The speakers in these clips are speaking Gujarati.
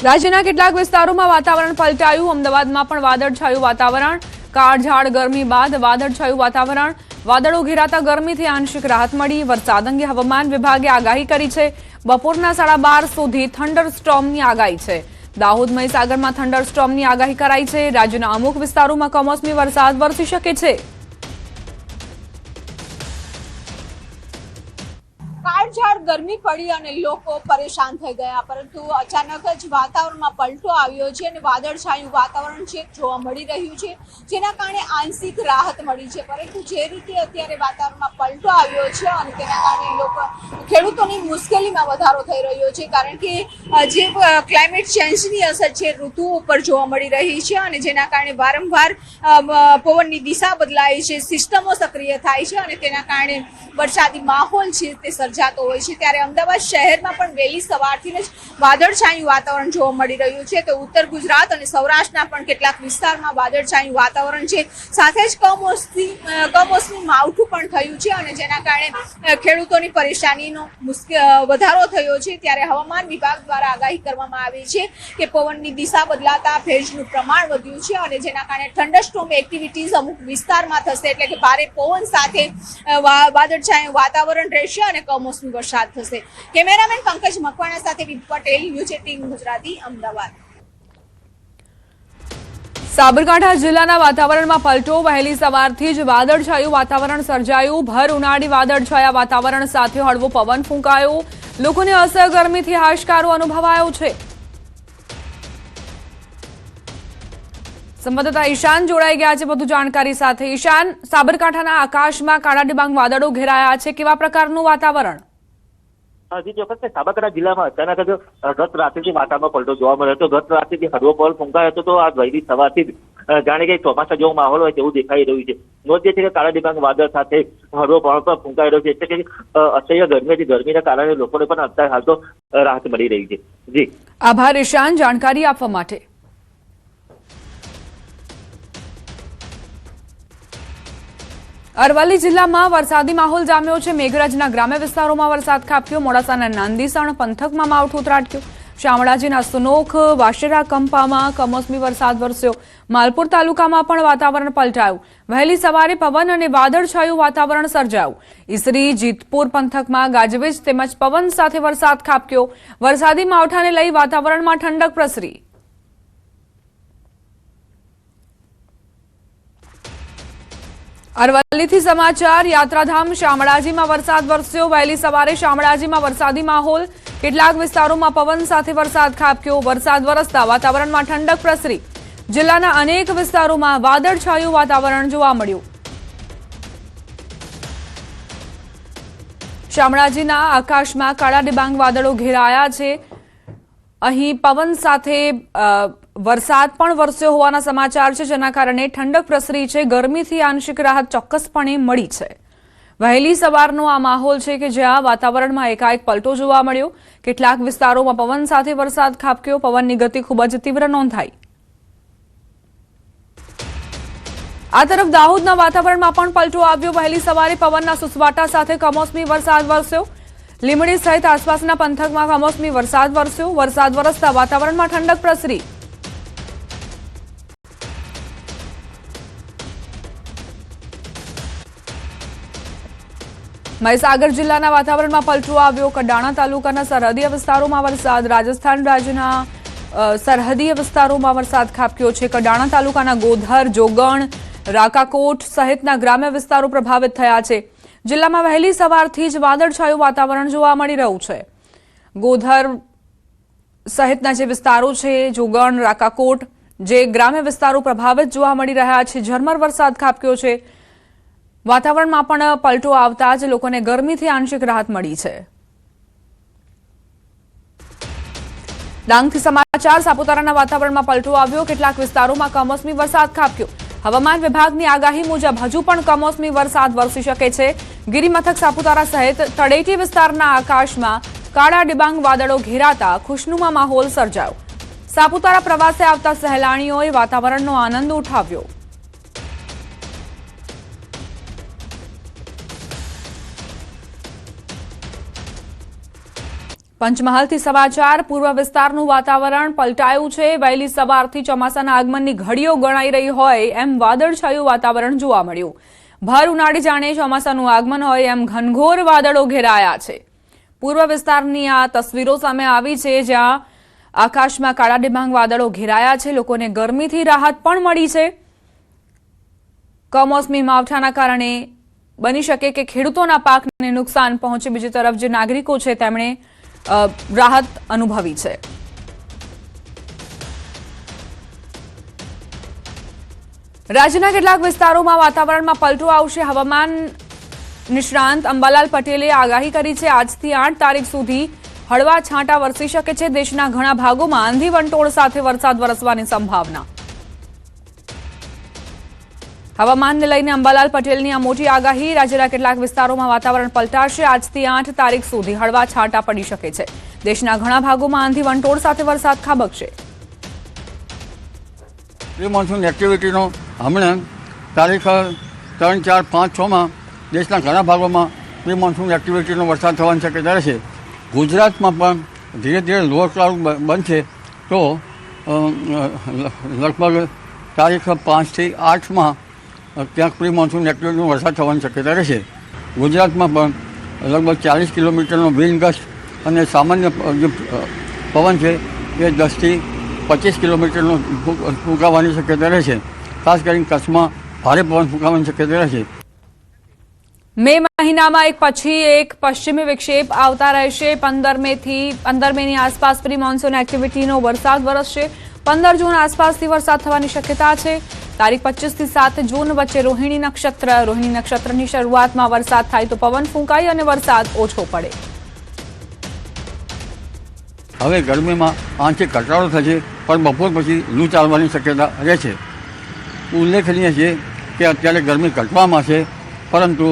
રાજ્યના કેટલાક વિસ્તારોમાં વાતાવરણ પલટાયું. અમદાવાદમાં પણ વાદળછાયું વાતાવરણ. કાળઝાળ ગરમી બાદ વાદળછાયું વાતાવરણ. વાદળો ઘેરાતા ગરમીથી આંશિક રાહત મળી. વરસાદ અંગે હવામાન વિભાગે આગાહી કરી છે. બપોરના 12:30 સુધી થંડરસ્ટોર્મની આગાહી છે. દાહોદ મહીસાગરમાં થંડરસ્ટોર્મની આગાહી કરાઈ છે. રાજ્યના અમુક વિસ્તારોમાં કમોસમી વરસાદ વરસી શકે છે. કાળઝાળ ગરમી પડી અને લોકો પરેશાન થઈ ગયા, પરંતુ અચાનક જ વાતાવરણમાં પલટો આવ્યો છે અને વાદળછાયું વાતાવરણ છે જોવા મળી રહ્યું છે, જેના કારણે આંશિક રાહત મળી છે. પરંતુ જે રીતે અત્યારે વાતાવરણમાં પલટો આવ્યો છે અને તેના કારણે ખેડૂતોની મુશ્કેલીમાં વધારો થઈ રહ્યો છે, કારણ કે જે ક્લાઇમેટ ચેન્જની અસર છે ઋતુઓ ઉપર જોવા મળી રહી છે અને જેના કારણે વારંવાર પવનની દિશા બદલાય છે, સિસ્ટમો સક્રિય થાય છે અને તેના કારણે વરસાદી માહોલ છે તે સર્જાતો હોય છે. ત્યારે અમદાવાદ શહેરમાં પણ વહેલી સવારથી જ વાદળછાયું વાતાવરણ જોવા મળી રહ્યું છે. તો ઉત્તર ગુજરાત અને સૌરાષ્ટ્રના પણ કેટલાક વિસ્તારમાં વાદળછાયું વાતાવરણ છે, સાથે જ કમોસમી માવઠું પણ થયું છે અને જેના કારણે ખેડૂતોની પરેશાનીનો વધારો થયો છે. ત્યારે હવામાન વિભાગ દ્વારા આગાહી કરવામાં આવી છે કે પવનની દિશા બદલાતા ભેજનું પ્રમાણ વધ્યું છે અને જેના કારણે થંડરસ્ટોર્મ એક્ટિવિટીઝ અમુક વિસ્તારમાં થશે, એટલે કે ભારે પવન સાથે વાદળછાયું વાતાવરણ રહેશે અને કમોસમી વરસાદ થશે. કેમેરામેન પંકજ મકવાણા સાથે વિપ પટેલ, ન્યૂઝ 18 ગુજરાતી, અમદાવાદ. સાબરકાંઠા જિલ્લાના વાતાવરણમાં પલટો. વહેલી સવારથી જ વાદળછાયું વાતાવરણ સર્જાયું. ભર ઉનાળી વાદળછાયા વાતાવરણ સાથે હળવો પવન ફૂંકાયો. લોકોને અસહ્ય ગરમીથી હાશકારો અનુભવાયો છે. સંવાદદાતા ઈશાન જોડાઈ ગયા છે વધુ જાણકારી સાથે. ઈશાન, સાબરકાંઠાના આકાશમાં કાળા ડિબાંગ વાદળો ઘેરાયા છે. કેવા પ્રકારનું વાતાવરણ? જી ચોક્કસ. સાબરકાંઠા જિલ્લામાં અચાનક જ ગત રાત્રિથી વાતાવરણમાં પલટો જોવા મળ્યો હતો. ગત રાત્રિથી હળવો પવન ફૂંકાયો હતો, તો આ વહેલી સવારથી જ જાણે કે ચોમાસા જેવો માહોલ હોય તેવું દેખાઈ રહ્યું છે. નોંધ્ય છે કે કાળા ડિબાંગ વાદળ સાથે હળવો પવન પણ ફૂંકાઈ રહ્યો છે, એટલે કે અસહ્ય ગરમીના કારણે લોકોને પણ અત્યારે હાલ તો રાહત મળી રહી છે. જી આભાર ઈશાન જાણકારી આપવા માટે. અરવલ્લી જિલ્લામાં વરસાદી માહોલ જામ્યો છે. મેઘરજના ગ્રામ્ય વિસ્તારોમાં વરસાદ ખાબક્યો. મોડાસાના નાંદીસણ પંથકમાં માવઠું ત્રાટક્યું. શામળાજીના સુનોખ, વાશેરા કંપામાં કમોસમી વરસાદ વરસ્યો. માલપુર તાલુકામાં પણ વાતાવરણ પલટાયું. વહેલી સવારે પવન અને વાદળછાયું વાતાવરણ સર્જાયું. ઈસરી, જીતપુર પંથકમાં ગાજવીજ તેમજ પવન સાથે વરસાદ ખાબક્યો. વરસાદી માવઠાને લઈ વાતાવરણમાં ઠંડક પ્રસરી. અરવલ્લીથી સમાચાર. યાત્રાધામ શામળાજીમાં વરસાદ વરસ્યો. વહેલી સવારે શામળાજીમાં વરસાદી માહોલ. કેટલાક વિસ્તારોમાં પવન સાથે વરસાદ ખાબક્યો. વરસાદ વરસતા વાતાવરણમાં ઠંડક પ્રસરી. જિલ્લાના અનેક વિસ્તારોમાં વાદળછાયું વાતાવરણ જોવા મળ્યું. શામળાજીના આકાશમાં કાળા ડિબાંગ વાદળો ઘેરાયા છે. અહીં પવન સાથે વરસાદ પણ વરસ્યો હોવાના સમાચાર છે, જેના કારણે ઠંડક પ્રસરી છે. ગરમીથી આંશિક રાહત ચોક્કસપણે મળી છે. વહેલી સવારનો આ માહોલ છે કે જ્યાં વાતાવરણમાં એકાએક પલટો જોવા મળ્યો. કેટલાક વિસ્તારોમાં પવન સાથે વરસાદ ખાબક્યો. પવનની ગતિ ખૂબ જ તીવ્ર નોંધાઈ. આ તરફ દાહોદના વાતાવરણમાં પણ પલટો આવ્યો. વહેલી સવારે પવનના સુસવાટા સાથે કમોસમી વરસાદ વરસ્યો. લીમડી સહિત આસપાસના પંથકમાં કમોસમી વરસાદ વરસ્યો. વરસાદ વરસતા વાતાવરણમાં ઠંડક પ્રસરી. મહીસાગર જિલ્લાના વાતાવરણમાં પલટો આવ્યો. કડાણા તાલુકાના સરહદીય વિસ્તારોમાં વરસાદ. રાજસ્થાન રાજ્યના સરહદીય વિસ્તારોમાં વરસાદ ખાબક્યો છે. કડાણા તાલુકાના ગોધર, જોગણ, રાકાકોટ સહિતના ગ્રામ્ય વિસ્તારો પ્રભાવિત થયા છે. જિલ્લામાં વહેલી સવારથી જ વાદળછાયું વાતાવરણ જોવા મળી રહ્યું છે. ગોધર સહિતના જે વિસ્તારો છે, જોગણ, રાકાકોટ, જે ગ્રામ્ય વિસ્તારો પ્રભાવિત જોવા મળી રહ્યા છે. ઝરમર વરસાદ ખાબક્યો છે. વાતાવરણમાં પણ પલટો આવતા જ લોકોને ગરમીથી આંશિક રાહત મળી છે. ડાંગથી સમાચાર. સાપુતારાના વાતાવરણમાં પલટો આવ્યો. કેટલાક વિસ્તારોમાં કમોસમી વરસાદ ખાબક્યો. હવામાન વિભાગની આગાહી મુજબ હજુ પણ કમોસમી વરસાદ વરસી શકે છે. ગિરિમથક સાપુતારા સહિત તળેટી વિસ્તારના આકાશમાં કાળા ડિબાંગ વાદળો ઘેરાતા ખુશનુમા માહોલ સર્જાયો. સાપુતારા પ્રવાસે આવતા સહેલાણીઓએ વાતાવરણનો આનંદ ઉઠાવ્યો. પંચમહાલથી સમાચાર. પૂર્વ વિસ્તારનું વાતાવરણ પલટાયું છે. વહેલી સવારથી ચોમાસાના આગમનની ઘડીઓ ગણાઈ રહી હોય એમ વાદળછાયું વાતાવરણ જોવા મળ્યું. ભર ઉનાળે જાણે ચોમાસાનું આગમન હોય એમ ઘનઘોર વાદળો ઘેરાયા છે. પૂર્વ વિસ્તારની આ તસવીરો સામે આવી છે, જ્યાં આકાશમાં કાળા ડિબાંગ વાદળો ઘેરાયા છે. લોકોને ગરમીથી રાહત પણ મળી છે. કમોસમી માવઠાના કારણે બની શકે કે ખેડૂતોના પાકને નુકસાન પહોંચે. બીજી તરફ જે નાગરિકો છે તેમણે રાહત અનુભવી છે. રાજ્યના કેટલાક વિસ્તારોમાં વાતાવરણમાં પલટો આવશે. હવામાન નિષ્ણાંત અંબાલાલ પટેલે આગાહી કરી છે. આજથી 8 તારીખ સુધી હળવા છાંટા વરસી શકે છે. દેશના ઘણા ભાગોમાં આંધી વંટોળ સાથે વરસાદ વરસવાની સંભાવના. હવામાનને લઈને અંબાલાલ પટેલની આ મોટી આગાહી. રાજ્યના કેટલાક વિસ્તારોમાં વાતાવરણ પલટાશે. આજથી 8 તારીખ સુધી હળવા છાંટા પડી શકે છે. દેશના ઘણા ભાગોમાં આંધી વંટોળ સાથે વરસાદ ખાબકશે. પ્રી મોન્સૂન એક્ટિવિટીનો હમણાં તારીખ 3, 4, 5, 6માં દેશના ઘણા ભાગોમાં પ્રી મોન્સૂન એક્ટિવિટીનો વરસાદ થવાની શક્યતા રહેશે. ગુજરાતમાં પણ ધીરે ધીરે લોઅર ક્લાઉડ બનશે તો લગભગ તારીખ 5 થી 8માં ક્યાંક પ્રી મોન્સૂન એક્ટિવિટીનો વરસાદ થવાની શક્યતા રહેશે. ગુજરાતમાં પણ લગભગ 40 કિલોમીટરનો વિન્ડ ગસ્ટ અને સામાન્ય જે પવન છે એ 10 થી 25 કિલોમીટરનો ફૂંકાવાની શક્યતા રહેશે. ખાસ કરીને કચ્છમાં ભારે પવન ફૂંકાવાની શક્યતા રહેશે. મે મહિનામાં એક પછી એક પશ્ચિમી વિક્ષેપ આવતા રહેશે. 15 મેની આસપાસ પ્રી મોન્સૂન એક્ટિવિટીનો વરસાદ વરસશે. 15 જૂન આસપાસથી વરસાદ થવાની શક્યતા છે. તારીખ 25 થી 7 જૂન વચ્ચે રોહિણી નક્ષત્રની શરૂઆતમાં વરસાદ થાય તો પવન ફૂંકાય અને વરસાદ ઓછો પડે. હવે ગરમીમાં આંશિક ઘટાડો થશે, પણ બપોર પછી લૂ ચાલવાની શક્યતા રહે છે. ઉલ્લેખનીય છે કે અત્યારે ગરમી ઘટવામાં છે, પરંતુ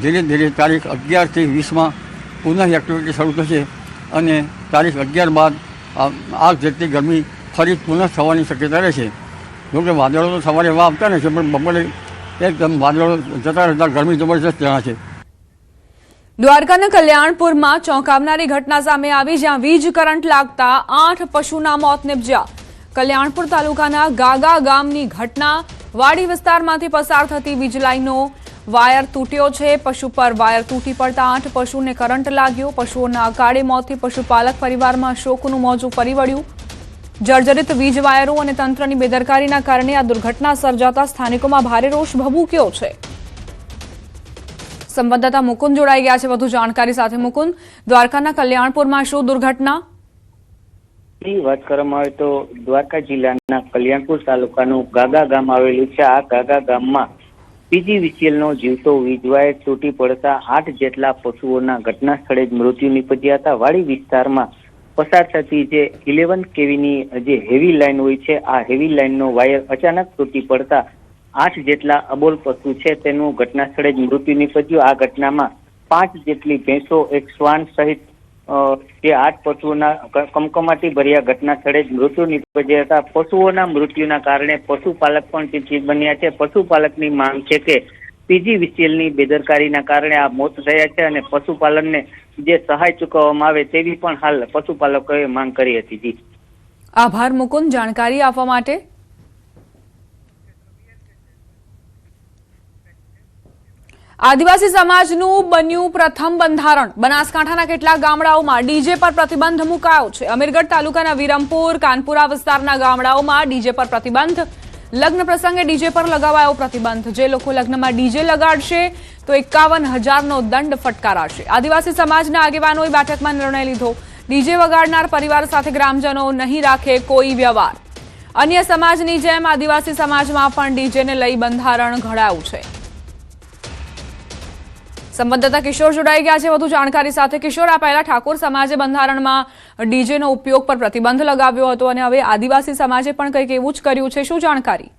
ધીરે ધીરે તારીખ 11 થી 20માં પુનઃ એક્ટિવિટી શરૂ થશે અને તારીખ 11 બાદ આગ જેટલી ગરમી ફરી પુનઃ થવાની શક્યતા રહેશે. જોકે વાદળો તો સવારે એવા આવતા નથી, પણ બપોરે એકદમ વાદળો જતા રહેતા ગરમી જબરજસ્ત જણાશે. દ્વારકાના કલ્યાણપુરમાં ચોંકાવનારી ઘટના સામે આવી, જ્યાં વીજ કરંટ લાગતા 8 પશુના મોત નિપજ્યા. કલ્યાણપુર તાલુકાના ગાગા ગામની ઘટના. વાડી વિસ્તારમાંથી પસાર થતી વીજ લાઈનનો વાયર તૂટ્યો છે. પશુ પર વાયર તૂટી પડતા 8 પશુને કરંટ લાગ્યો. પશુઓના અકાળે મોતથી પશુપાલક પરિવારમાં શોકનું મોજું ફરી વળ્યું. જર્જરિત વીજ વાયરો અને તંત્રની બેદરકારીના કારણે આ દુર્ઘટના સર્જાતા સ્થાનિકોમાં ભારે રોષ ભભૂક્યો છે. સંવાદદાતા મુકુંદ જોડાઈ ગયા છે વધુ જાણકારી સાથે. મુકુંદ, દ્વારકાના કલ્યાણપુરમાં શું દુર્ઘટના? વાત કરવામાં આવે તો દ્વારકા જિલ્લાના કલ્યાણપુર તાલુકાનું ગાગા ગામ આવેલું છે. આ ગાગા ગામમાં પીજીવીસીએલનો જીવતો વીજવાયર તૂટી પડતા 8 જેટલા પશુઓના ઘટના સ્થળે જ મૃત્યુ નીપજ્યા હતા. વાડી વિસ્તારમાં પસાર થતી જે 11 કેવીની જે હેવી લાઈન હોય છે, આ હેવી લાઈનનો વાયર અચાનક તૂટી પડતા 8 જેટલા અબોલ પશુ છે તેનું ઘટના સ્થળે જ મૃત્યુ નીપજ્યું. આ ઘટનામાં 5 જેટલી ભેંસો, એક શ્વાન સહિત જે 8 પશુઓના કમકમાટી ભર્યા ઘટના સ્થળે જ મૃત્યુ નીપજ્યા હતા. પશુઓના મૃત્યુના કારણે પશુપાલક પણ ચિંતિત બન્યા છે. પશુપાલકની માંગ છે કે પીજીવીસીએલની બેદરકારીના કારણે આ મોત થયા છે અને પશુપાલનને જે સહાય ચૂકવવામાં આવે તેવી પણ હાલ પશુપાલકોએ માંગ કરી હતી. જી આભાર મુકુંદ જાણકારી આપવા માટે. આદિવાસી સમાજનું બન્યું પ્રથમ બંધારણ. બનાસકાંઠાના કેટલાક ગામડાઓમાં ડીજે પર પ્રતિબંધ મુકાયો છે. અમીરગઢ તાલુકાના વિરમપુર, કાનપુરા વિસ્તારના ગામડાઓમાં ડીજે પર પ્રતિબંધ. લગ્ન પ્રસંગે ડીજે પર લગાવાયો પ્રતિબંધ. જે લોકો લગ્નમાં ડીજે લગાડશે તો 51,000નો દંડ ફટકારાશે. આદિવાસી સમાજના આગેવાનોએ બેઠકમાં નિર્ણય લીધો. ડીજે વગાડનાર પરિવાર સાથે ગ્રામજનો નહીં રાખે કોઈ વ્યવહાર. અન્ય સમાજની જેમ આદિવાસી સમાજમાં પણ ડીજેને લઈ બંધારણ ઘડાયું છે. સંવાદદાતા કિશોર જોડાઈ ગયા છે વધુ જાણકારી સાથે. કિશોર, આ પહેલા ઠાકોર સમાજે બંધારણમાં ડીજેનો ઉપયોગ પર પ્રતિબંધ લગાવ્યો હતો અને હવે આદિવાસી સમાજે પણ કંઈક એવું જ કર્યું છે. શું જાણકારી?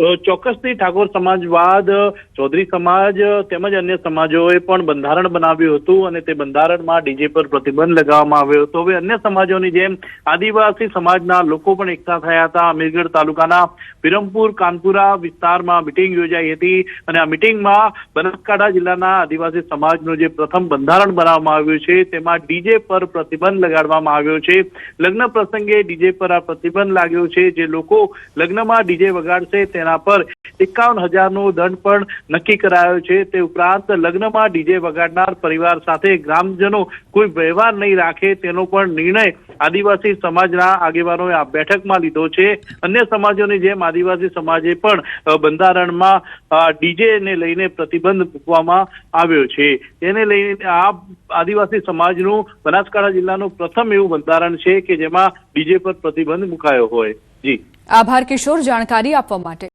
ચોક્કસથી ઠાકોર સમાજવાદ, ચૌધરી સમાજ તેમજ અન્ય સમાજોએ પણ બંધારણ બનાવ્યું હતું અને તે બંધારણમાં ડીજે પર પ્રતિબંધ લગાવવામાં આવ્યો હતો. હવે અન્ય સમાજોની જેમ આદિવાસી સમાજના લોકો પણ એકઠા થયા હતા. અમીરગઢ તાલુકાના વિરમપુર કાનપુરા વિસ્તારમાં મિટિંગ યોજાઈ હતી અને આ મિટિંગમાં બનાસકાંઠા જિલ્લાના આદિવાસી સમાજનું જે પ્રથમ બંધારણ બનાવવામાં આવ્યું છે તેમાં ડીજે પર પ્રતિબંધ લગાડવામાં આવ્યો છે. લગ્ન પ્રસંગે ડીજે પર આ પ્રતિબંધ લાગ્યો છે. જે લોકો લગ્નમાં ડીજે વગાડશે તેના પર 51,000નો દંડ પણ નક્કી કરાયો છે. તે ઉપરાંત લગ્નમાં ડીજે વગાડનાર પરિવાર સાથે ગ્રામજનો કોઈ વ્યવહાર નહીં રાખે તેનો પણ નિર્ણય આદિવાસી સમાજના આગેવાનોએ આ બેઠકમાં લીધો છે. અન્ય સમાજોની જેમ આદિવાસી સમાજે પણ બંધારણમાં ડીજે ને લઈને પ્રતિબંધ મૂકવામાં આવ્યો છે. તેને લઈને આ આદિવાસી સમાજનું બનાસકાંઠા જિલ્લાનું પ્રથમ એવું બંધારણ છે કે જેમાં ડીજે પર પ્રતિબંધ મુકાયો હોય. જી આભાર કિશોર, જાણકારી આપવા માટે.